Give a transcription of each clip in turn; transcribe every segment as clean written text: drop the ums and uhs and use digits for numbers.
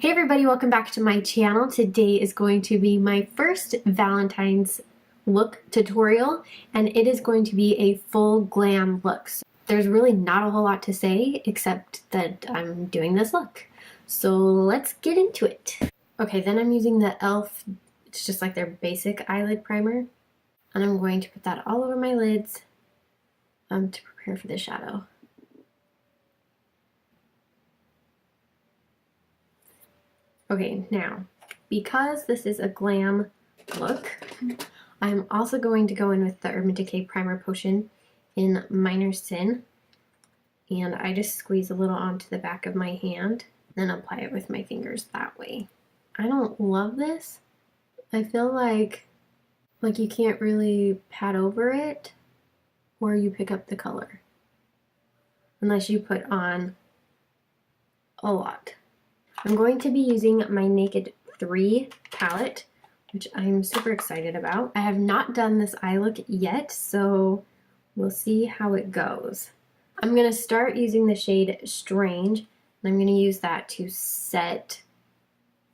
Hey everybody, welcome back to my channel. Today is going to be my first Valentine's look tutorial, and it is going to be a full glam look. So there's really not a whole lot to say except that I'm doing this look. So let's get into it. Okay, then I'm using the e.l.f. It's just like their basic eyelid primer, and I'm going to put that all over my lids to prepare for the shadow. Okay, now, because this is a glam look, I'm also going to go in with the Urban Decay Primer Potion in Minor Sin. And I just squeeze a little onto the back of my hand, then apply it with my fingers that way. I don't love this. I feel like you can't really pat over it or you pick up the color. Unless you put on a lot. I'm going to be using my Naked3 palette, which I'm super excited about. I have not done this eye look yet, so we'll see how it goes. I'm going to start using the shade Strange, and I'm going to use that to set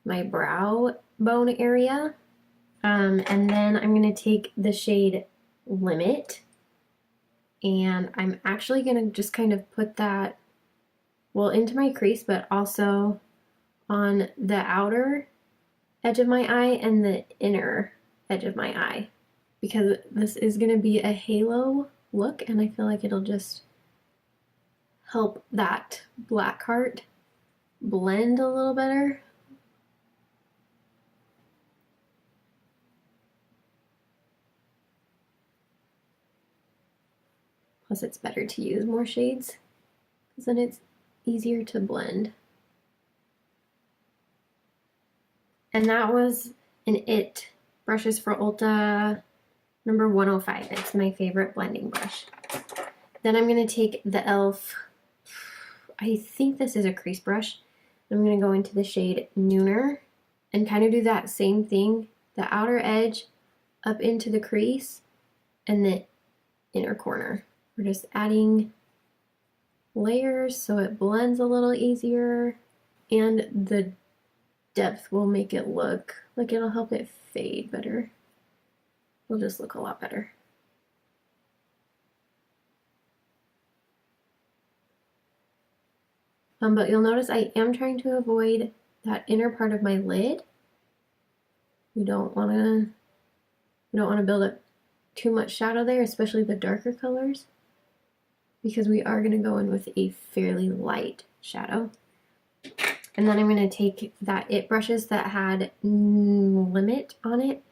my brow bone area. And then I'm going to take the shade Limit, and I'm actually going to just kind of put that, well, into my crease, but also on the outer edge of my eye and the inner edge of my eye, because this is going to be a halo look and I feel like it'll just help that black heart blend a little better. Plus it's better to use more shades because then it's easier to blend. And that was an IT Brushes for Ulta number 105. It's my favorite blending brush. Then I'm going to take the e.l.f. I think this is a crease brush. I'm going to go into the shade Nooner and kind of do that same thing. The outer edge up into the crease and the inner corner. We're just adding layers so it blends a little easier, and the depth will make it look like it'll help it fade better. It'll just look a lot better. But you'll notice I am trying to avoid that inner part of my lid. We don't want to build up too much shadow there, especially the darker colors, because we are going to go in with a fairly light shadow. And then I'm going to take that IT brushes that had Limit on it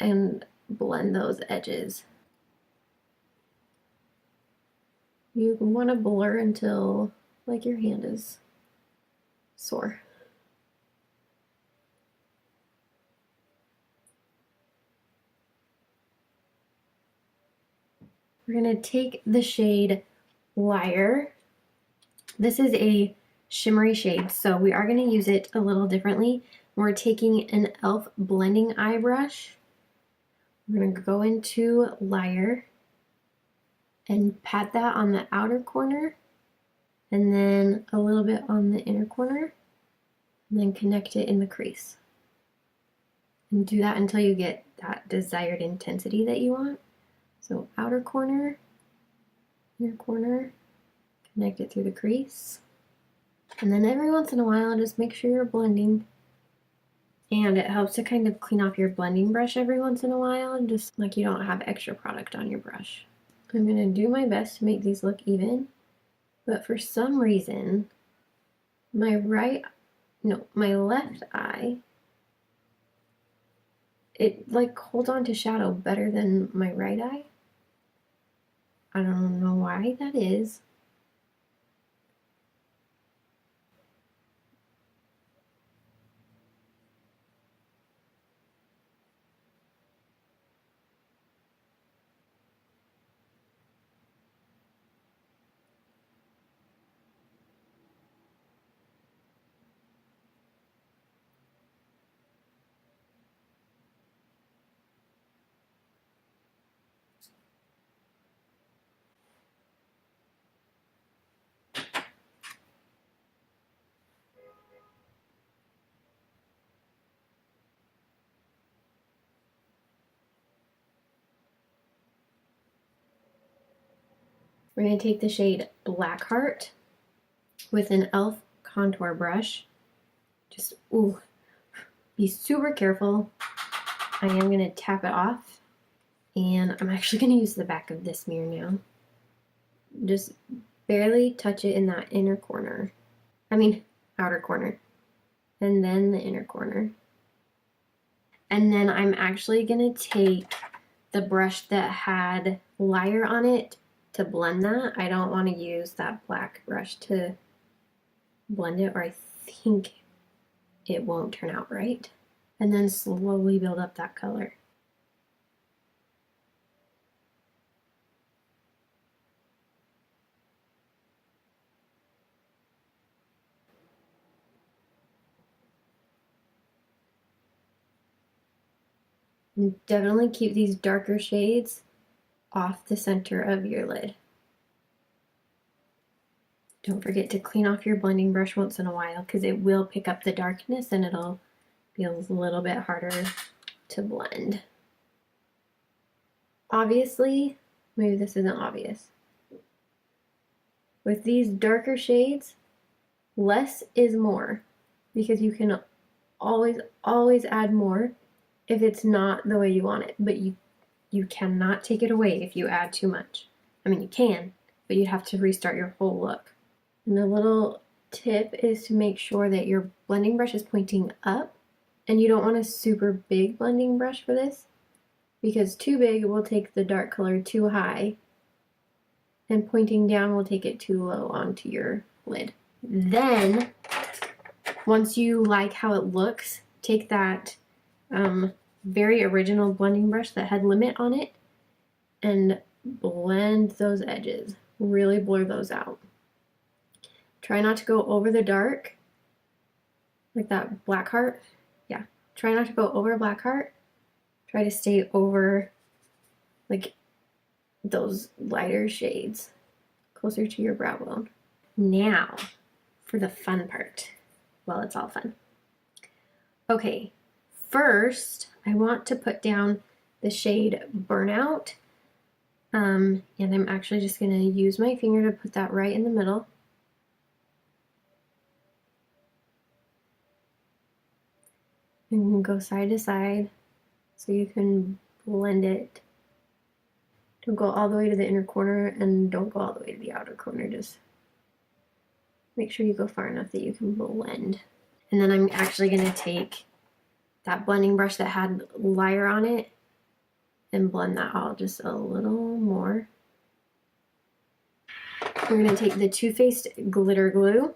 and blend those edges. You want to blur until like your hand is sore. We're going to take the shade Liar. This is a shimmery shade, so we are going to use it a little differently. We're taking an e.l.f. blending eye brush. We're going to go into Liar and pat that on the outer corner and then a little bit on the inner corner, and then connect it in the crease. And do that until you get that desired intensity that you want. So outer corner, inner corner, connect it through the crease. And then every once in a while, just make sure you're blending. And it helps to kind of clean off your blending brush every once in a while, just like you don't have extra product on your brush. I'm going to do my best to make these look even, but for some reason, my left eye, it like holds on to shadow better than my right eye. I don't know why that is. We're going to take the shade Blackheart with an e.l.f. contour brush. Just, ooh, be super careful. I am going to tap it off, and I'm actually going to use the back of this mirror now. Just barely touch it in that inner corner. I mean, outer corner. And then the inner corner. And then I'm actually going to take the brush that had Liar on it to blend that. I don't want to use that black brush to blend it, or I think it won't turn out right. And then slowly build up that color. And definitely keep these darker shades off the center of your lid. Don't forget to clean off your blending brush once in a while, because it will pick up the darkness and it'll be a little bit harder to blend. Obviously, maybe this isn't obvious. With these darker shades, less is more, because you can always add more if it's not the way you want it, but you cannot take it away if you add too much. I mean, you can, but you'd have to restart your whole look. And the little tip is to make sure that your blending brush is pointing up, and you don't want a super big blending brush for this, because too big will take the dark color too high, and pointing down will take it too low onto your lid. Then, once you like how it looks, take that very original blending brush that had Limit on it and blend those edges. Really blur those out. Try not to go over the dark, like that Blackheart. Yeah, try not to go over Blackheart. Try to stay over like those lighter shades closer to your brow bone. Now for the fun part. Well, it's all fun. Okay, first I want to put down the shade Burnout, and I'm actually just going to use my finger to put that right in the middle. And go side to side so you can blend it. Don't go all the way to the inner corner, and don't go all the way to the outer corner. Just make sure you go far enough that you can blend. And then I'm actually going to take that blending brush that had Liar on it and blend that all just a little more. We're going to take the Too Faced glitter glue.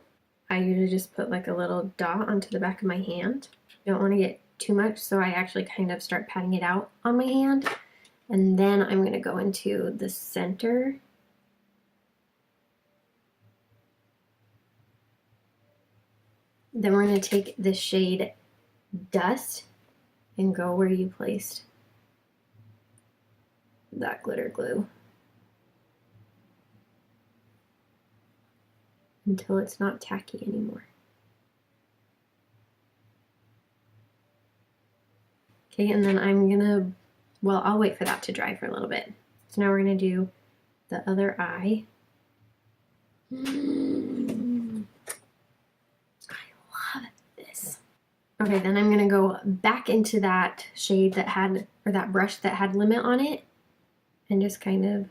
I usually just put like a little dot onto the back of my hand. You don't want to get too much, so I actually kind of start patting it out on my hand. And then I'm going to go into the center. Then we're going to take the shade Dust and go where you placed that glitter glue until it's not tacky anymore. Okay, and then I'm gonna, well, I'll wait for that to dry for a little bit. So now we're gonna do the other eye. I love this. Okay, then I'm gonna go back into that shade that had, or that brush that had Limit on it, and just kind of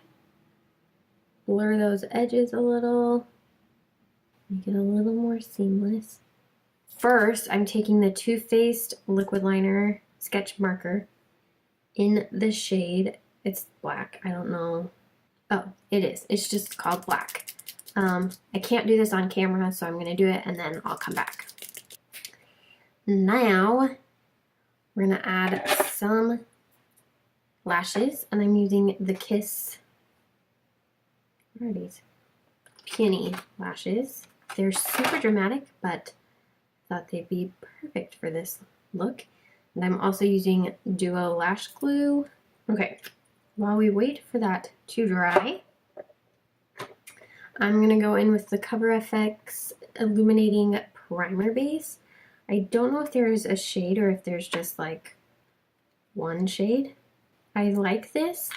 blur those edges a little, make it a little more seamless. First, I'm taking the Too Faced liquid liner sketch marker in the shade, it's black, I don't know. Oh, it is. It's just called black. I can't do this on camera, so I'm going to do it and then I'll come back. Now, we're going to add some lashes, and I'm using the Kiss, what are these? Peony lashes. They're super dramatic, but I thought they'd be perfect for this look. And I'm also using Duo Lash Glue. Okay, while we wait for that to dry, I'm going to go in with the Cover FX Illuminating Primer Base. I don't know if there's a shade or if there's just like one shade. I like this,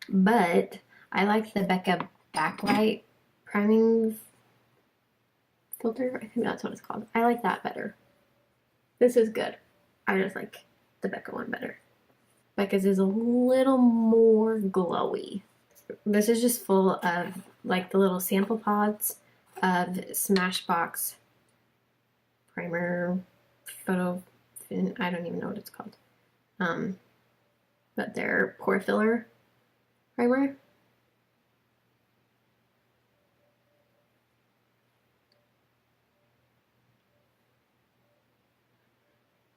but I like the Becca backlight priming filter. I think that's what it's called. I like that better. This is good. I just like the Becca one better. Becca's is a little more glowy. This is just full of like the little sample pods of Smashbox primer, photo, I don't even know what it's called. But they're pore filler primer.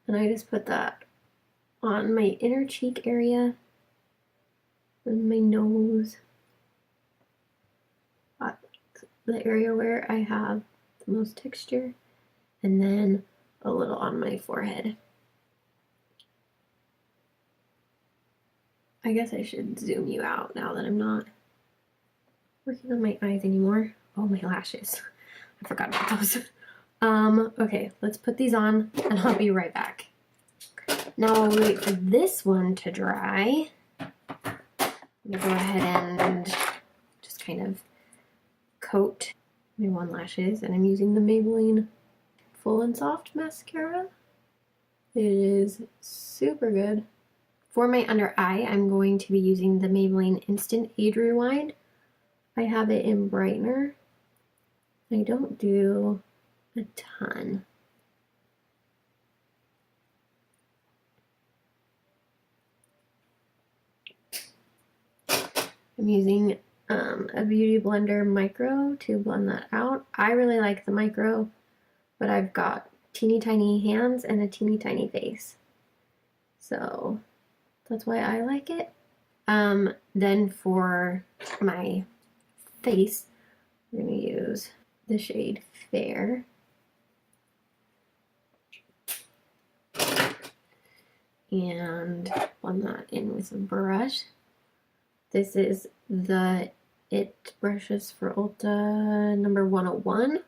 And I just put that on my inner cheek area and my nose. The area where I have the most texture, and then a little on my forehead. I guess I should zoom you out now that I'm not working on my eyes anymore. Oh, my lashes. I forgot about those. Okay, let's put these on and I'll be right back. Now I'll wait for this one to dry. I'm gonna go ahead and just kind of coat my one lashes, and I'm using the Maybelline Full and Soft mascara. It is super good. For my under eye, I'm going to be using the Maybelline Instant Age Rewind. I have it in brightener. I don't do a ton. I'm using a Beauty Blender Micro to blend that out. I really like the Micro, but I've got teeny tiny hands and a teeny tiny face. So that's why I like it. Then for my face, I'm going to use the shade Fair. And blend that in with a brush. This is the It brushes for Ulta number 101.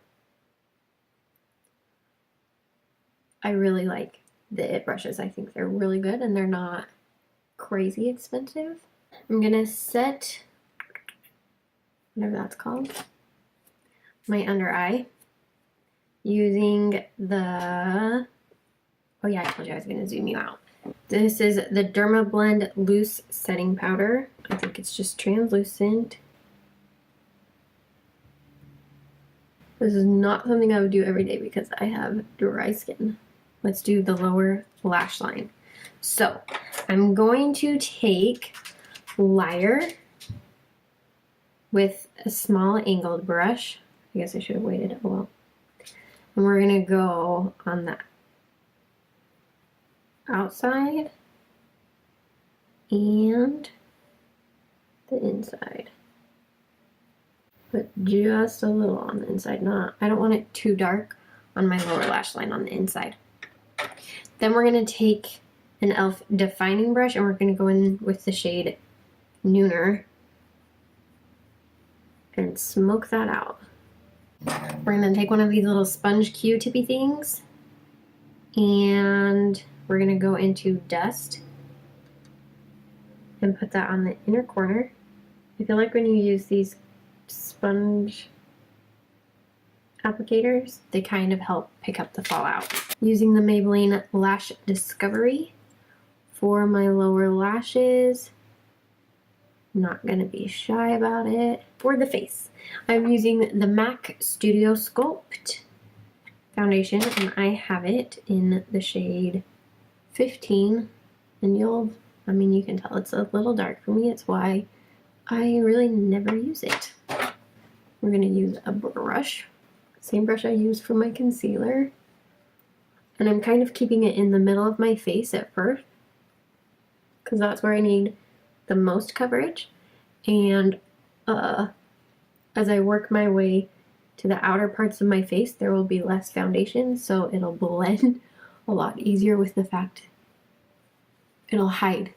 I really like the It brushes. I think they're really good and they're not crazy expensive. I'm gonna set, whatever that's called, my under eye using the, oh yeah, I told you I was gonna zoom you out. This is the Dermablend Loose Setting Powder. I think it's just translucent. This is not something I would do every day because I have dry skin. Let's do the lower lash line. So I'm going to take Liar with a small angled brush. I guess I should have waited. Oh well. And we're gonna go on the outside and the inside. But just a little on the inside, I don't want it too dark on my lower lash line on the inside. Then we're gonna take an e.l.f. defining brush and we're gonna go in with the shade Nooner and smoke that out. We're gonna take one of these little sponge Q-tippy things and we're gonna go into Dust and put that on the inner corner. I feel like when you use these sponge applicators, they kind of help pick up the fallout. Using the Maybelline Lash Discovery for my lower lashes. I'm not gonna be shy about it. For the face, I'm using the MAC Studio Sculpt foundation and I have it in the shade 15, and you can tell it's a little dark for me. It's why I really never use it. We're gonna use a brush, same brush I used for my concealer, and I'm kind of keeping it in the middle of my face at first because that's where I need the most coverage, and as I work my way to the outer parts of my face, there will be less foundation, so it'll blend a lot easier with the fact, it'll hide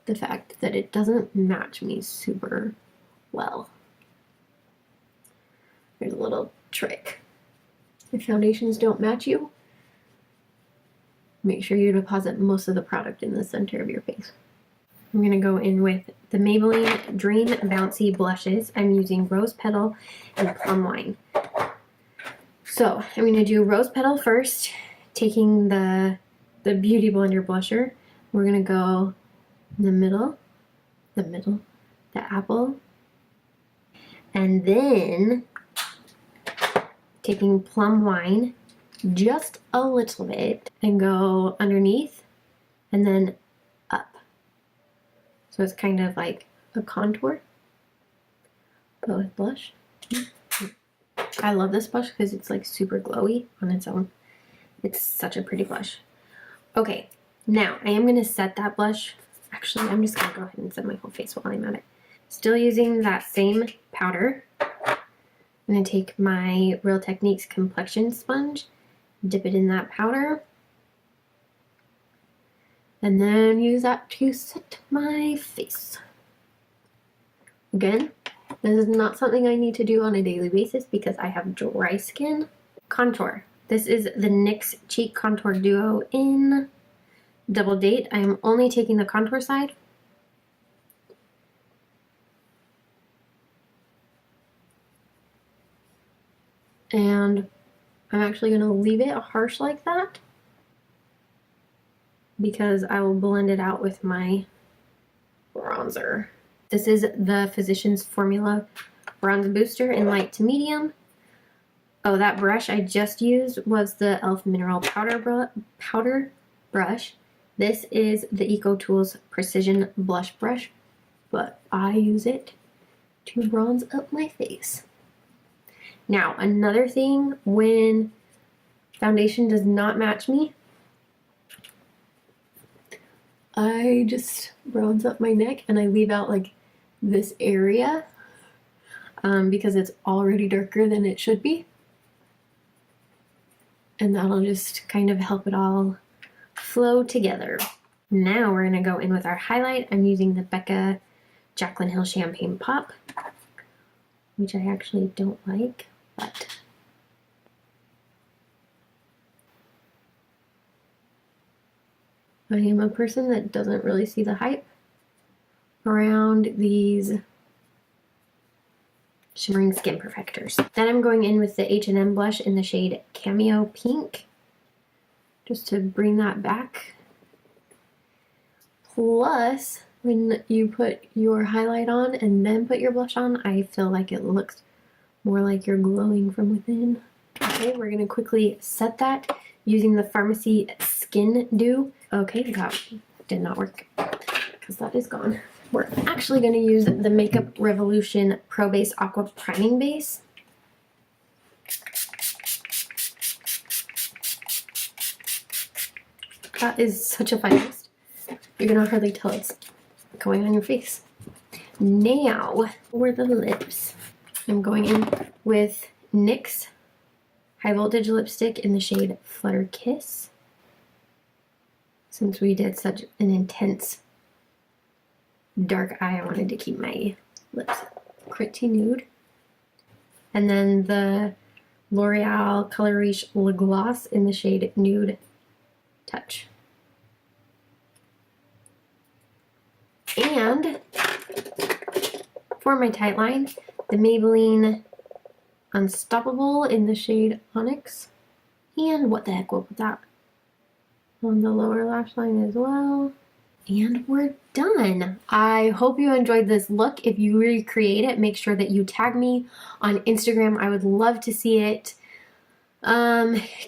the fact that it doesn't match me super well. There's a little trick. If foundations don't match you, make sure you deposit most of the product in the center of your face. I'm gonna go in with the Maybelline Dream Bouncy Blushes. I'm using Rose Petal and Plum Wine. So I'm going to do Rose Petal first, taking the Beauty Blender blusher. We're going to go in the middle, the apple, and then taking Plum Wine just a little bit and go underneath and then up. So it's kind of like a contour, but with blush. I love this blush because it's like super glowy on its own. It's such a pretty blush. Okay, now I am going to set that blush. Actually, I'm just going to go ahead and set my whole face while I'm at it. Still using that same powder. I'm going to take my Real Techniques complexion sponge, dip it in that powder, and then use that to set my face. Again, this is not something I need to do on a daily basis because I have dry skin. Contour. This is the NYX Cheek Contour Duo in Double Date. I am only taking the contour side. And I'm actually going to leave it harsh like that because I will blend it out with my bronzer. This is the Physicians Formula Bronze Booster in light to medium. Oh, that brush I just used was the e.l.f. Mineral Powder brush. This is the EcoTools Precision Blush Brush, but I use it to bronze up my face. Now, another thing, when foundation does not match me, I just bronze up my neck and I leave out like this area because it's already darker than it should be. And that'll just kind of help it all flow together. Now we're gonna go in with our highlight. I'm using the Becca Jaclyn Hill Champagne Pop, which I actually don't like, but I am a person that doesn't really see the hype around these shimmering skin perfectors. Then I'm going in with the H&M blush in the shade Cameo Pink, just to bring that back. Plus, when you put your highlight on and then put your blush on, I feel like it looks more like you're glowing from within. Okay, we're gonna quickly set that using the Pharmacy Skin Dew. Okay, that did not work because that is gone. We're actually going to use the Makeup Revolution Pro Base Aqua Priming Base. That is such a fine mist. You're going to hardly tell it's going on your face. Now, for the lips, I'm going in with NYX High Voltage Lipstick in the shade Flutter Kiss. Since we did such an intense dark eye, I wanted to keep my lips pretty nude. And then the L'Oreal Color Riche Le Gloss in the shade Nude Touch. And for my tight line, the Maybelline Unstoppable in the shade Onyx. And what the heck, we'll put that on the lower lash line as well. And we're done. I hope you enjoyed this look. If you recreate it, make sure that you tag me on Instagram. I would love to see it.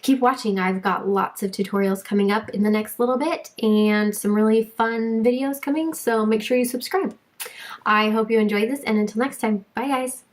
Keep watching. I've got lots of tutorials coming up in the next little bit and some really fun videos coming, so make sure you subscribe. I hope you enjoyed this, and until next time, bye guys.